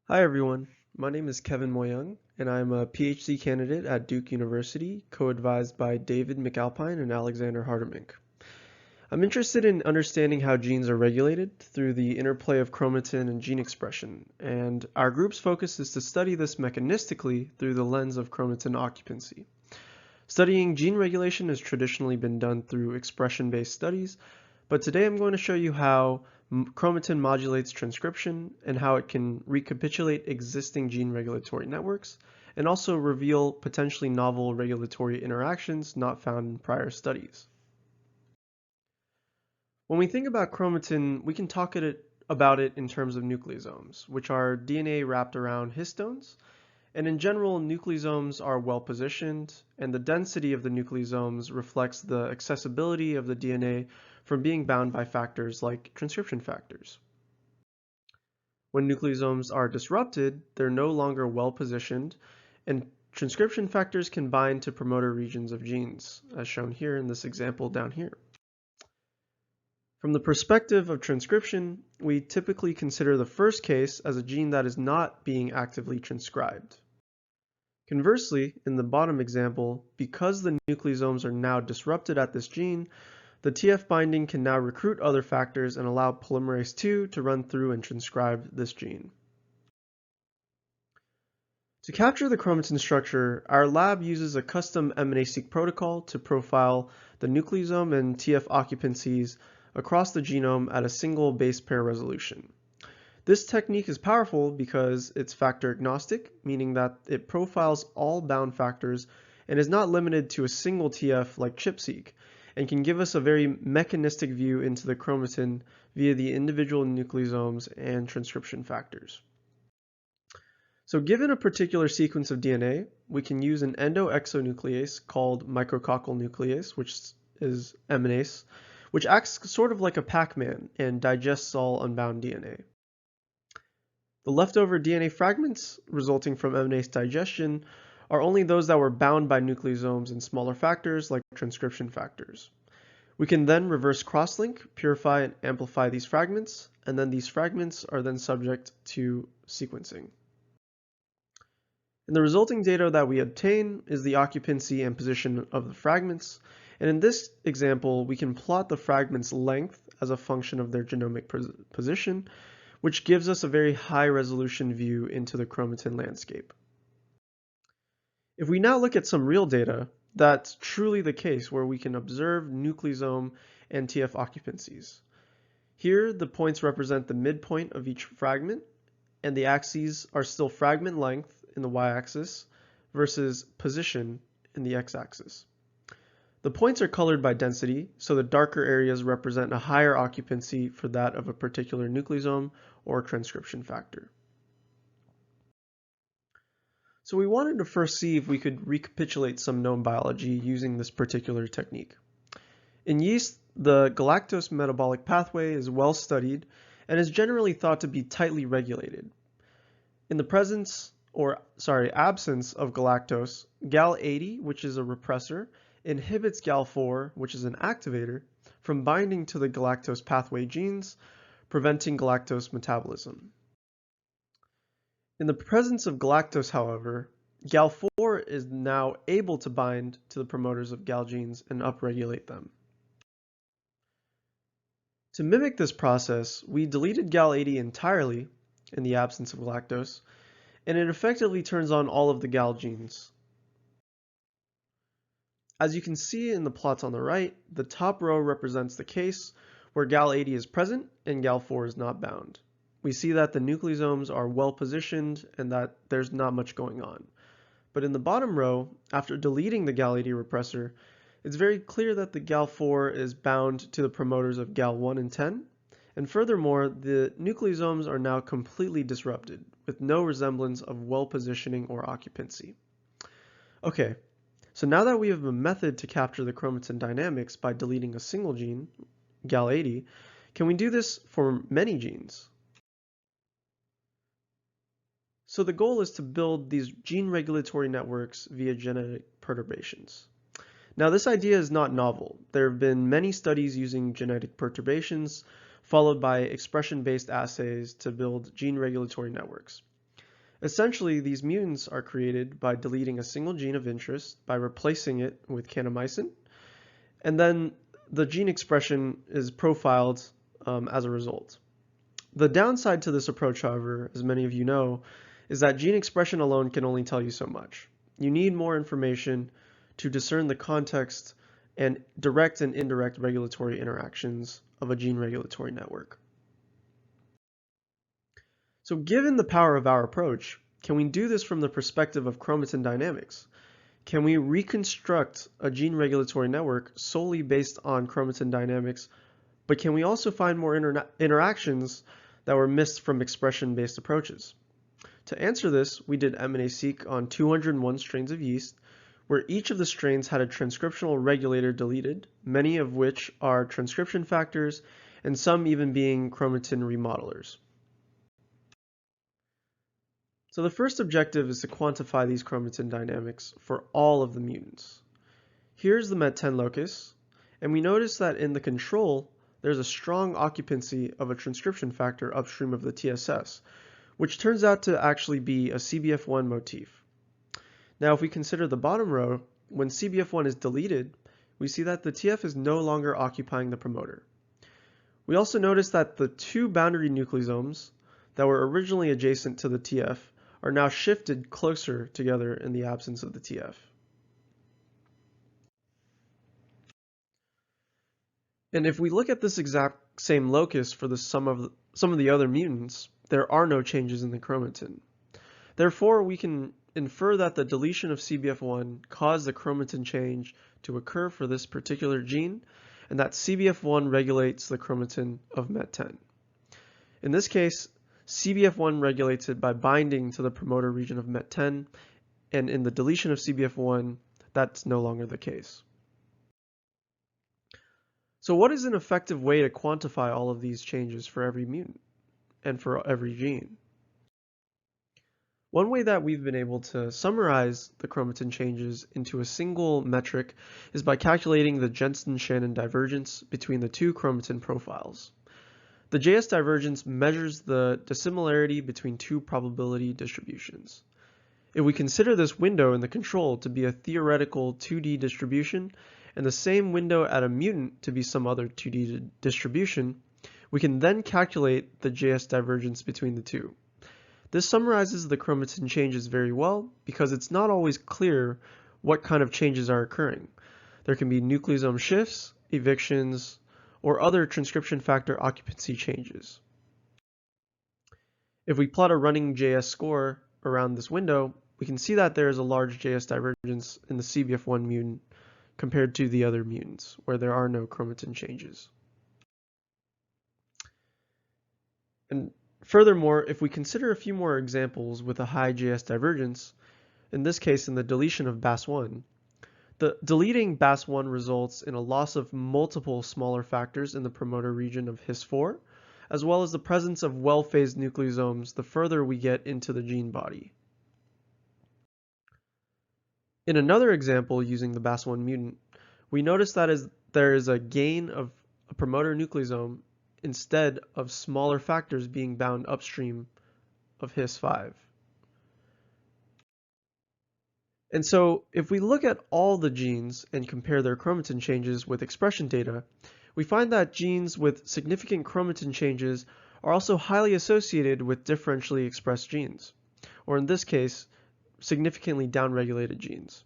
Hi everyone, my name is Kevin Moyung, and I'm a PhD candidate at Duke University, co-advised by David McAlpine and Alexander Hardermink. I'm interested in understanding how genes are regulated through the interplay of chromatin and gene expression, and our group's focus is to study this mechanistically through the lens of chromatin occupancy. Studying gene regulation has traditionally been done through expression-based studies, but today I'm going to show you how chromatin modulates transcription and how it can recapitulate existing gene regulatory networks and also reveal potentially novel regulatory interactions not found in prior studies. When we think about chromatin, we can talk about it in terms of nucleosomes, which are DNA wrapped around histones. And in general, nucleosomes are well positioned, and the density of the nucleosomes reflects the accessibility of the DNA from being bound by factors like transcription factors. When nucleosomes are disrupted, they're no longer well positioned, and transcription factors can bind to promoter regions of genes, as shown here in this example down here. From the perspective of transcription, we typically consider the first case as a gene that is not being actively transcribed. Conversely, in the bottom example, because the nucleosomes are now disrupted at this gene, the TF binding can now recruit other factors and allow polymerase II to run through and transcribe this gene. To capture the chromatin structure, our lab uses a custom MNA-seq protocol to profile the nucleosome and TF occupancies across the genome at a single base pair resolution. This technique is powerful because it's factor agnostic, meaning that it profiles all bound factors and is not limited to a single TF like ChIP-seq, and can give us a very mechanistic view into the chromatin via the individual nucleosomes and transcription factors. So given a particular sequence of DNA, we can use an endoexonuclease called micrococcal nuclease, which is MNase, which acts sort of like a Pac-Man and digests all unbound DNA. The leftover DNA fragments resulting from MNase digestion are only those that were bound by nucleosomes and smaller factors like transcription factors. We can then reverse crosslink, purify and amplify these fragments, and then these fragments are then subject to sequencing. And the resulting data that we obtain is the occupancy and position of the fragments, and in this example we can plot the fragment's length as a function of their genomic position, which gives us a very high resolution view into the chromatin landscape. If we now look at some real data, that's truly the case where we can observe nucleosome and TF occupancies. Here, the points represent the midpoint of each fragment, and the axes are still fragment length in the y-axis versus position in the x-axis. The points are colored by density, so the darker areas represent a higher occupancy for that of a particular nucleosome or transcription factor. So we wanted to first see if we could recapitulate some known biology using this particular technique. In yeast, the galactose metabolic pathway is well studied and is generally thought to be tightly regulated. In the absence of galactose, Gal80, which is a repressor, inhibits Gal4, which is an activator, from binding to the galactose pathway genes, preventing galactose metabolism. In the presence of galactose, however, Gal4 is now able to bind to the promoters of Gal genes and upregulate them. To mimic this process, we deleted Gal80 entirely in the absence of galactose, and it effectively turns on all of the Gal genes. As you can see in the plots on the right, the top row represents the case where Gal80 is present and Gal4 is not bound. We see that the nucleosomes are well positioned and that there's not much going on. But in the bottom row, after deleting the Gal80 repressor, it's very clear that the Gal4 is bound to the promoters of Gal1 and 10, and furthermore, the nucleosomes are now completely disrupted, with no resemblance of well positioning or occupancy. Okay, so now that we have a method to capture the chromatin dynamics by deleting a single gene, Gal80, can we do this for many genes? So the goal is to build these gene regulatory networks via genetic perturbations. Now this idea is not novel. There have been many studies using genetic perturbations, followed by expression-based assays to build gene regulatory networks. Essentially, these mutants are created by deleting a single gene of interest by replacing it with kanamycin, and then the gene expression is profiled as a result. The downside to this approach, however, as many of you know, is that gene expression alone can only tell you so much. You need more information to discern the context and direct and indirect regulatory interactions of a gene regulatory network. So given the power of our approach, can we do this from the perspective of chromatin dynamics? Can we reconstruct a gene regulatory network solely based on chromatin dynamics, but can we also find more interactions that were missed from expression-based approaches? To answer this, we did MNA-seq on 201 strains of yeast, where each of the strains had a transcriptional regulator deleted, many of which are transcription factors, and some even being chromatin remodelers. So the first objective is to quantify these chromatin dynamics for all of the mutants. Here's the MET10 locus, and we notice that in the control, there's a strong occupancy of a transcription factor upstream of the TSS, which turns out to actually be a CBF1 motif. Now, if we consider the bottom row, when CBF1 is deleted, we see that the TF is no longer occupying the promoter. We also notice that the two boundary nucleosomes that were originally adjacent to the TF are now shifted closer together in the absence of the TF. And if we look at this exact same locus for some of the other mutants, there are no changes in the chromatin. Therefore, we can infer that the deletion of CBF1 caused the chromatin change to occur for this particular gene, and that CBF1 regulates the chromatin of MET10. In this case, CBF1 regulates it by binding to the promoter region of MET10, and in the deletion of CBF1, that's no longer the case. So what is an effective way to quantify all of these changes for every mutant and for every gene? One way that we've been able to summarize the chromatin changes into a single metric is by calculating the Jensen-Shannon divergence between the two chromatin profiles. The JS divergence measures the dissimilarity between two probability distributions. If we consider this window in the control to be a theoretical 2D distribution, and the same window at a mutant to be some other 2D distribution, we can then calculate the JS divergence between the two. This summarizes the chromatin changes very well because it's not always clear what kind of changes are occurring. There can be nucleosome shifts, evictions, or other transcription factor occupancy changes. If we plot a running JS score around this window, we can see that there is a large JS divergence in the CBF1 mutant compared to the other mutants, where there are no chromatin changes. And furthermore, if we consider a few more examples with a high JS divergence, in this case in the deletion of BAS1, the deleting BAS1 results in a loss of multiple smaller factors in the promoter region of His4, as well as the presence of well-phased nucleosomes the further we get into the gene body. In another example using the BAS1 mutant, we notice that there is a gain of a promoter nucleosome instead of smaller factors being bound upstream of His5. And so if we look at all the genes and compare their chromatin changes with expression data, we find that genes with significant chromatin changes are also highly associated with differentially expressed genes, or in this case, significantly downregulated genes.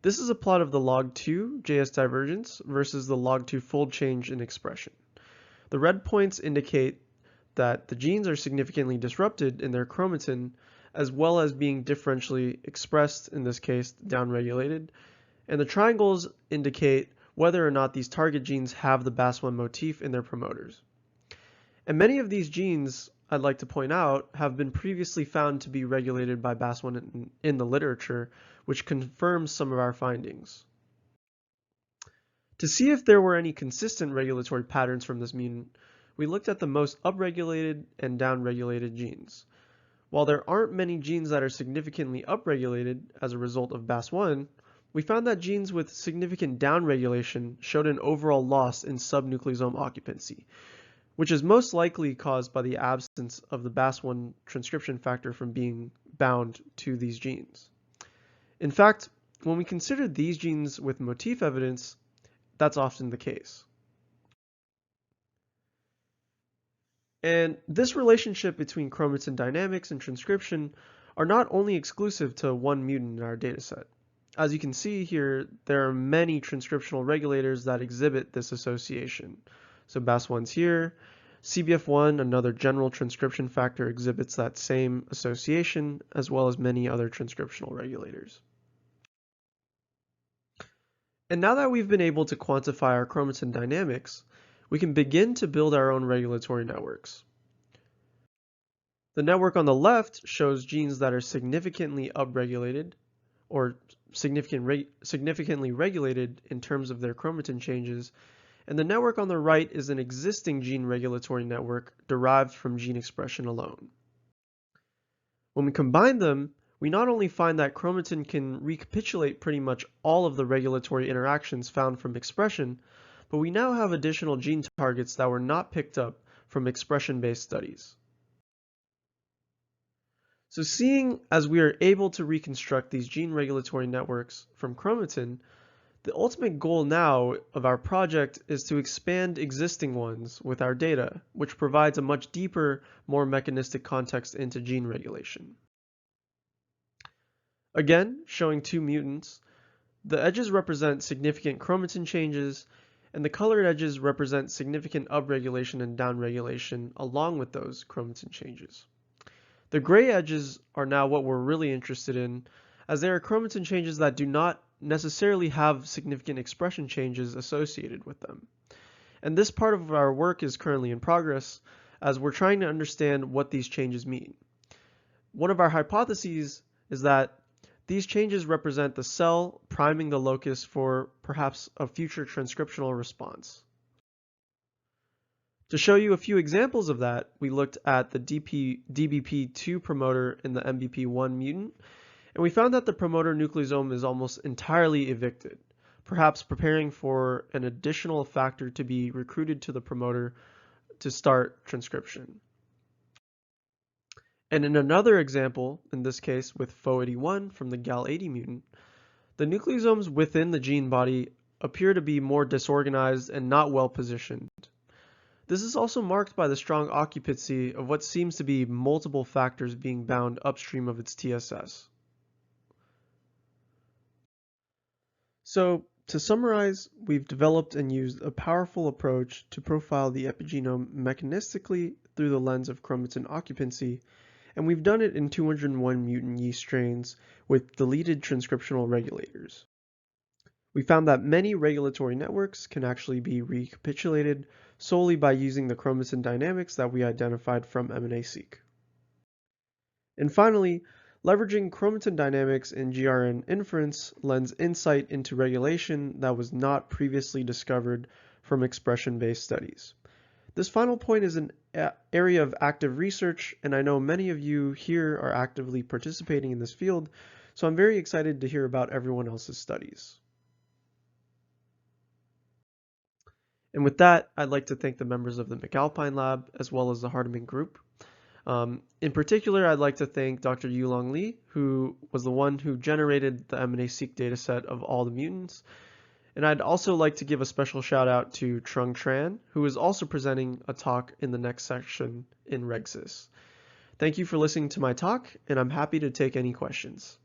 This is a plot of the log2 JS divergence versus the log2 fold change in expression. The red points indicate that the genes are significantly disrupted in their chromatin as well as being differentially expressed, in this case downregulated, and the triangles indicate whether or not these target genes have the BAS1 motif in their promoters. And many of these genes, I'd like to point out, have been previously found to be regulated by BAS1 in the literature, which confirms some of our findings. To see if there were any consistent regulatory patterns from this mutant, we looked at the most upregulated and downregulated genes. While there aren't many genes that are significantly upregulated as a result of BAS1, we found that genes with significant downregulation showed an overall loss in subnucleosome occupancy, which is most likely caused by the absence of the BAS1 transcription factor from being bound to these genes. In fact, when we consider these genes with motif evidence, that's often the case. And this relationship between chromatin dynamics and transcription are not only exclusive to one mutant in our dataset. As you can see here, there are many transcriptional regulators that exhibit this association. So BAS1's here. CBF1, another general transcription factor, exhibits that same association, as well as many other transcriptional regulators. And now that we've been able to quantify our chromatin dynamics, we can begin to build our own regulatory networks. The network on the left shows genes that are significantly upregulated or significantly regulated in terms of their chromatin changes, and the network on the right is an existing gene regulatory network derived from gene expression alone. When we combine them, we not only find that chromatin can recapitulate pretty much all of the regulatory interactions found from expression, but we now have additional gene targets that were not picked up from expression-based studies. So seeing as we are able to reconstruct these gene regulatory networks from chromatin, the ultimate goal now of our project is to expand existing ones with our data, which provides a much deeper, more mechanistic context into gene regulation. Again, showing two mutants, the edges represent significant chromatin changes, and the colored edges represent significant upregulation and downregulation along with those chromatin changes. The gray edges are now what we're really interested in, as they are chromatin changes that do not necessarily have significant expression changes associated with them. And this part of our work is currently in progress, as we're trying to understand what these changes mean. One of our hypotheses is that these changes represent the cell priming the locus for perhaps a future transcriptional response. To show you a few examples of that, we looked at the DBP2 promoter in the MBP1 mutant, and we found that the promoter nucleosome is almost entirely evicted, perhaps preparing for an additional factor to be recruited to the promoter to start transcription. And in another example, in this case with FO81 from the GAL80 mutant, the nucleosomes within the gene body appear to be more disorganized and not well positioned. This is also marked by the strong occupancy of what seems to be multiple factors being bound upstream of its TSS. So, to summarize, we've developed and used a powerful approach to profile the epigenome mechanistically through the lens of chromatin occupancy, and we've done it in 201 mutant yeast strains with deleted transcriptional regulators. We found that many regulatory networks can actually be recapitulated solely by using the chromatin dynamics that we identified from MNA-seq. And finally, leveraging chromatin dynamics in GRN inference lends insight into regulation that was not previously discovered from expression-based studies. This final point is an area of active research, and I know many of you here are actively participating in this field, so I'm very excited to hear about everyone else's studies. And with that, I'd like to thank the members of the McAlpine Lab as well as the Hardeman Group. In particular, I'd like to thank Dr. Yulong Li, who was the one who generated the MNA-seq dataset of all the mutants. And I'd also like to give a special shout out to Trung Tran, who is also presenting a talk in the next section in RegSys. Thank you for listening to my talk, and I'm happy to take any questions.